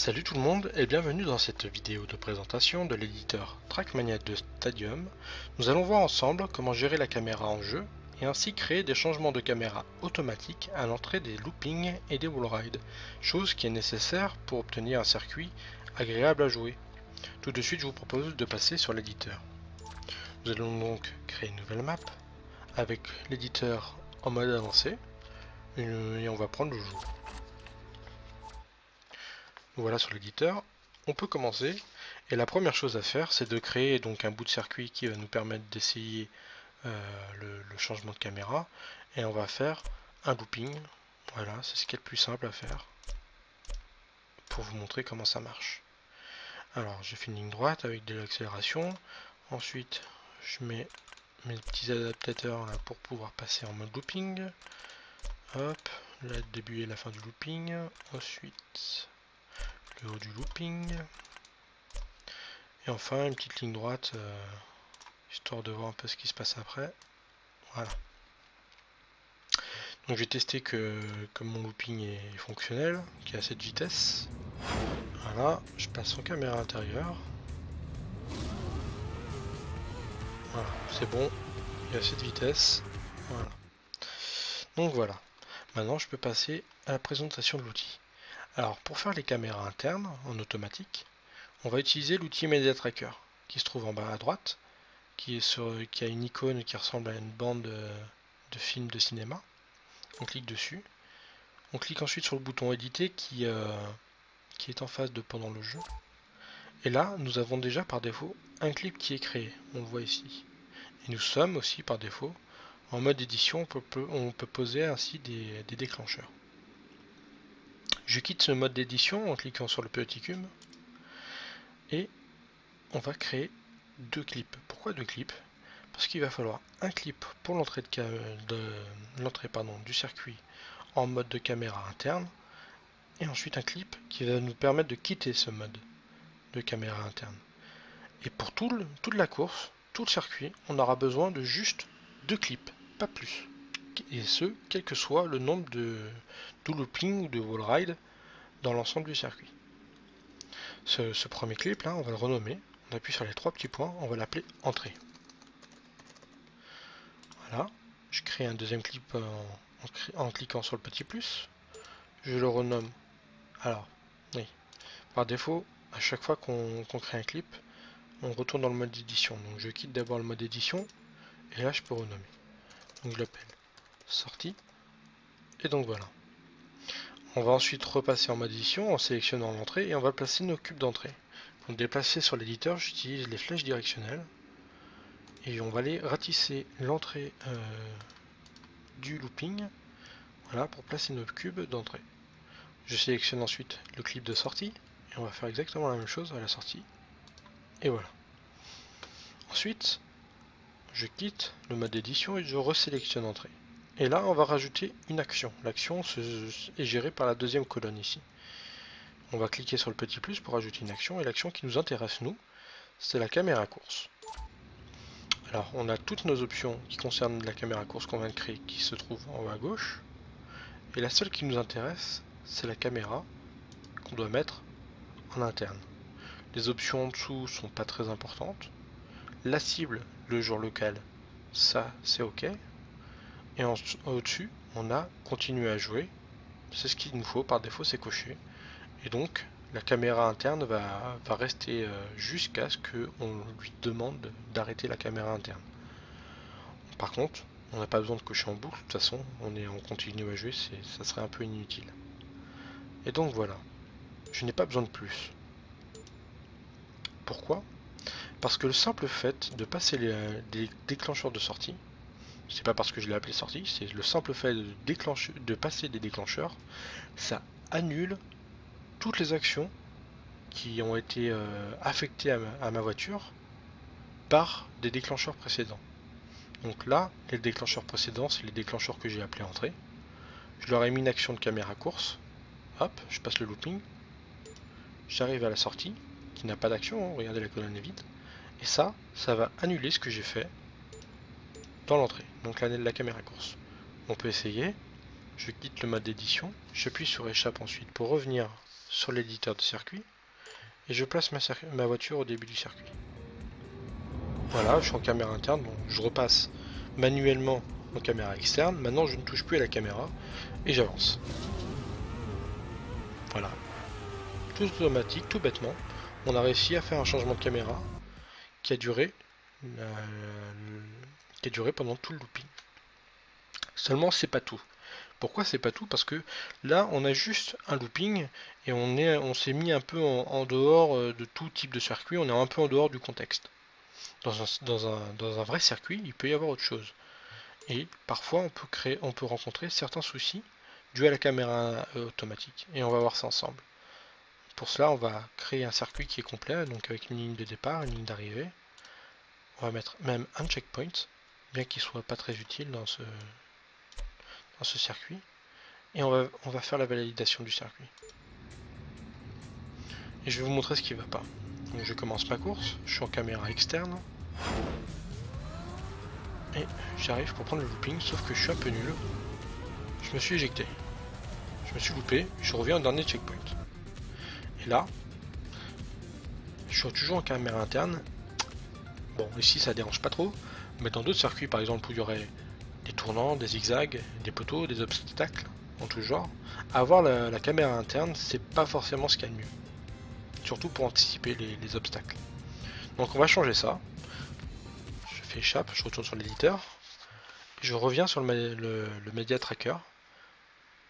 Salut tout le monde et bienvenue dans cette vidéo de présentation de l'éditeur Trackmania 2 Stadium. Nous allons voir ensemble comment gérer la caméra en jeu et ainsi créer des changements de caméra automatiques à l'entrée des loopings et des wallrides, chose qui est nécessaire pour obtenir un circuit agréable à jouer. Tout de suite je vous propose de passer sur l'éditeur. Nous allons donc créer une nouvelle map avec l'éditeur en mode avancé et on va prendre le jour. Voilà sur l'éditeur, on peut commencer et la première chose à faire c'est de créer donc un bout de circuit qui va nous permettre d'essayer le changement de caméra et on va faire un looping. Voilà, c'est ce qui est le plus simple à faire pour vous montrer comment ça marche. Alors j'ai fait une ligne droite avec de l'accélération, ensuite je mets mes petits adaptateurs là pour pouvoir passer en mode looping. Hop, là le début et la fin du looping, ensuite le haut du looping, et enfin une petite ligne droite histoire de voir un peu ce qui se passe après. Voilà. Donc j'ai testé que mon looping est fonctionnel, qu'il y a cette vitesse. Voilà, je passe en caméra intérieure. Voilà, c'est bon, il y a cette vitesse. Voilà. Donc voilà. Maintenant je peux passer à la présentation de l'outil. Alors pour faire les caméras internes en automatique, on va utiliser l'outil Media Tracker qui se trouve en bas à droite, qui a une icône qui ressemble à une bande de film de cinéma. On clique dessus. On clique ensuite sur le bouton éditer qui est en face de pendant le jeu. Et là, nous avons déjà par défaut un clip qui est créé. On le voit ici. Et nous sommes aussi par défaut en mode édition. On peut poser ainsi des déclencheurs. Je quitte ce mode d'édition en cliquant sur le petit cube. Et on va créer deux clips. Pourquoi deux clips? Parce qu'il va falloir un clip pour l'entrée du circuit en mode de caméra interne et ensuite un clip qui va nous permettre de quitter ce mode de caméra interne. Et pour toute la course, tout le circuit, on aura besoin de juste deux clips, pas plus. Et ce, quel que soit le nombre de looping ou de wallride dans l'ensemble du circuit. Ce premier clip là, on va le renommer. On appuie sur les trois petits points, on va l'appeler entrée. Voilà, je crée un deuxième clip en cliquant sur le petit plus. Je le renomme. Alors, oui, par défaut, à chaque fois qu'on crée un clip, on retourne dans le mode édition. Donc je quitte d'abord le mode édition, et là je peux renommer. Donc je l'appelle sortie, et donc voilà. On va ensuite repasser en mode édition en sélectionnant l'entrée, et on va placer nos cubes d'entrée. Pour déplacer sur l'éditeur, j'utilise les flèches directionnelles, et on va aller ratisser l'entrée du looping, voilà, pour placer nos cubes d'entrée. Je sélectionne ensuite le clip de sortie, et on va faire exactement la même chose à la sortie, et voilà. Ensuite, je quitte le mode édition et je resélectionne entrée. Et là, on va rajouter une action. L'action est gérée par la deuxième colonne ici. On va cliquer sur le petit plus pour ajouter une action. Et l'action qui nous intéresse, nous, c'est la caméra course. Alors, on a toutes nos options qui concernent la caméra course qu'on vient de créer qui se trouvent en haut à gauche. Et la seule qui nous intéresse, c'est la caméra qu'on doit mettre en interne. Les options en dessous sont pas très importantes. La cible, le jour local, ça c'est ok. Et au-dessus, on a continuer à jouer. C'est ce qu'il nous faut, par défaut c'est coché. Et donc, la caméra interne va rester jusqu'à ce qu'on lui demande d'arrêter la caméra interne. Par contre, on n'a pas besoin de cocher en boucle, de toute façon, on continue à jouer, ça serait un peu inutile. Et donc voilà, je n'ai pas besoin de plus. Pourquoi? Parce que le simple fait de passer des déclencheurs de sortie, c'est pas parce que je l'ai appelé sortie, c'est le simple fait de passer des déclencheurs, ça annule toutes les actions qui ont été affectées à ma voiture par des déclencheurs précédents. Donc là, les déclencheurs précédents, c'est les déclencheurs que j'ai appelés entrée. Je leur ai mis une action de caméra course. Hop, je passe le looping. J'arrive à la sortie, qui n'a pas d'action, hein, regardez la colonne est vide. Et ça va annuler ce que j'ai fait dans l'entrée, donc la caméra course. On peut essayer. Je quitte le mode d'édition, j'appuie sur échappe ensuite pour revenir sur l'éditeur de circuit et je place ma voiture au début du circuit. Voilà, je suis en caméra interne, donc je repasse manuellement en caméra externe. Maintenant, je ne touche plus à la caméra et j'avance. Voilà, tout automatique, tout bêtement. On a réussi à faire un changement de caméra qui a duré, pendant tout le looping. Seulement, c'est pas tout. Pourquoi c'est pas tout? Parce que là, on a juste un looping et on s'est mis un peu en dehors de tout type de circuit. On est un peu en dehors du contexte. Dans un vrai circuit, il peut y avoir autre chose. Et parfois, on peut rencontrer certains soucis dus à la caméra automatique. Et on va voir ça ensemble. Pour cela, on va créer un circuit qui est complet, donc avec une ligne de départ, une ligne d'arrivée. On va mettre même un checkpoint, bien qu'il soit pas très utile dans ce circuit. Et on va faire la validation du circuit. Et je vais vous montrer ce qui ne va pas. Donc je commence ma course, je suis en caméra externe. Et j'arrive pour prendre le looping, sauf que je suis un peu nul. Je me suis éjecté. Je me suis loupé, je reviens au dernier checkpoint. Et là, je suis toujours en caméra interne. Bon, ici ça dérange pas trop, mais dans d'autres circuits, par exemple, où il y aurait des tournants, des zigzags, des poteaux, des obstacles, en tout genre, avoir la caméra interne, c'est pas forcément ce qu'il y a de mieux. Surtout pour anticiper les obstacles. Donc on va changer ça. Je fais échappe, je retourne sur l'éditeur. Je reviens sur le Media Tracker.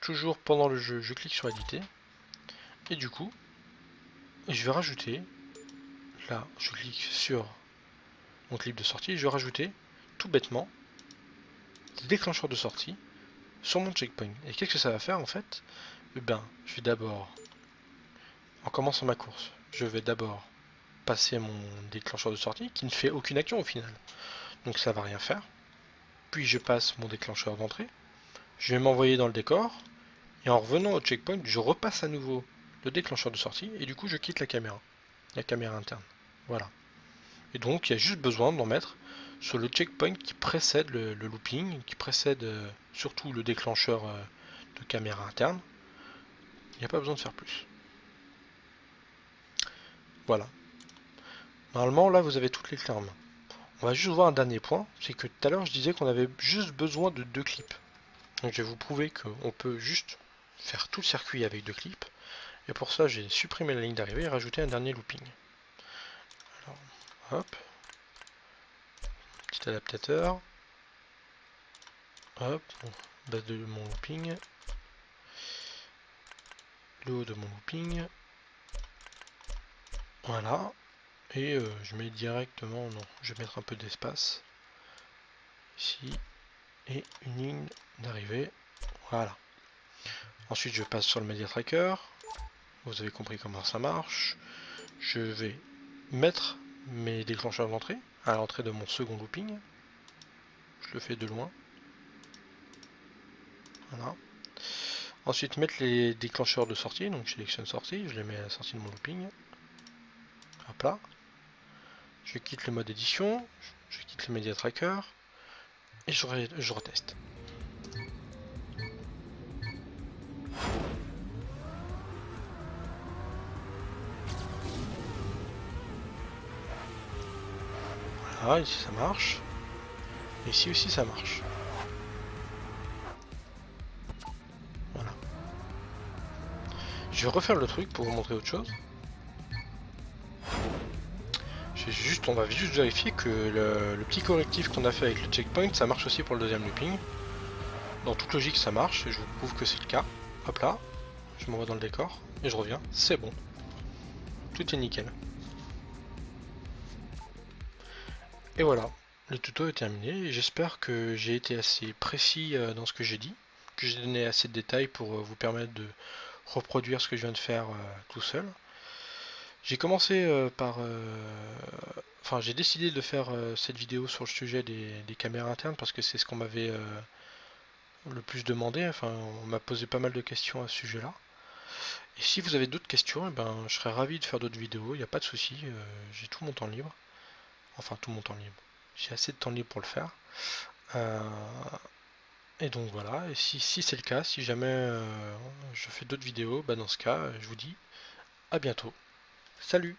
Toujours pendant le jeu, je clique sur éditer. Et du coup, je vais rajouter, là je clique sur mon clip de sortie, et je vais rajouter tout bêtement des déclencheurs de sortie sur mon checkpoint. Et qu'est-ce que ça va faire en fait? Eh bien, je vais d'abord, en commençant ma course, je vais d'abord passer mon déclencheur de sortie qui ne fait aucune action au final. Donc ça va rien faire. Puis je passe mon déclencheur d'entrée. Je vais m'envoyer dans le décor. Et en revenant au checkpoint, je repasse à nouveau le déclencheur de sortie. Et du coup, je quitte la caméra interne. Voilà. Et donc, il y a juste besoin d'en mettre sur le checkpoint qui précède le looping, qui précède surtout le déclencheur de caméra interne. Il n'y a pas besoin de faire plus. Voilà. Normalement, là, vous avez toutes les clés en main. On va juste voir un dernier point, c'est que tout à l'heure, je disais qu'on avait juste besoin de 2 clips. Donc, je vais vous prouver qu'on peut juste faire tout le circuit avec 2 clips. Et pour ça, j'ai supprimé la ligne d'arrivée et rajouté un dernier looping. Alors, hop. Petit adaptateur. Hop. Base de mon looping. Le haut de mon looping. Voilà. Et je mets directement, non, je vais mettre un peu d'espace. Ici. Et une ligne d'arrivée. Voilà. Ensuite, je passe sur le Media Tracker. Vous avez compris comment ça marche. Je vais mettre mes déclencheurs d'entrée à l'entrée de mon second looping. Je le fais de loin. Voilà. Ensuite, mettre les déclencheurs de sortie. Donc, je sélectionne sortie. Je les mets à la sortie de mon looping. Hop là. Je quitte le mode édition. Je quitte le Media Tracker. Et je reteste. Voilà, ici ça marche. Et ici aussi ça marche. Voilà. Je vais refaire le truc pour vous montrer autre chose. On va juste vérifier que le petit correctif qu'on a fait avec le checkpoint, ça marche aussi pour le deuxième looping. Dans toute logique ça marche, et je vous prouve que c'est le cas. Hop là, je m'envoie dans le décor, et je reviens, c'est bon. Tout est nickel. Et voilà, le tuto est terminé, et j'espère que j'ai été assez précis dans ce que j'ai dit, que j'ai donné assez de détails pour vous permettre de reproduire ce que je viens de faire tout seul. J'ai commencé enfin, j'ai décidé de faire cette vidéo sur le sujet des caméras internes parce que c'est ce qu'on m'avait le plus demandé. Enfin, on m'a posé pas mal de questions à ce sujet-là. Et si vous avez d'autres questions, eh ben, je serais ravi de faire d'autres vidéos, il n'y a pas de souci. J'ai tout mon temps libre. Enfin, tout mon temps libre. J'ai assez de temps libre pour le faire. Euh, et donc voilà, et si c'est le cas, si jamais je fais d'autres vidéos, bah dans ce cas, je vous dis à bientôt. Salut!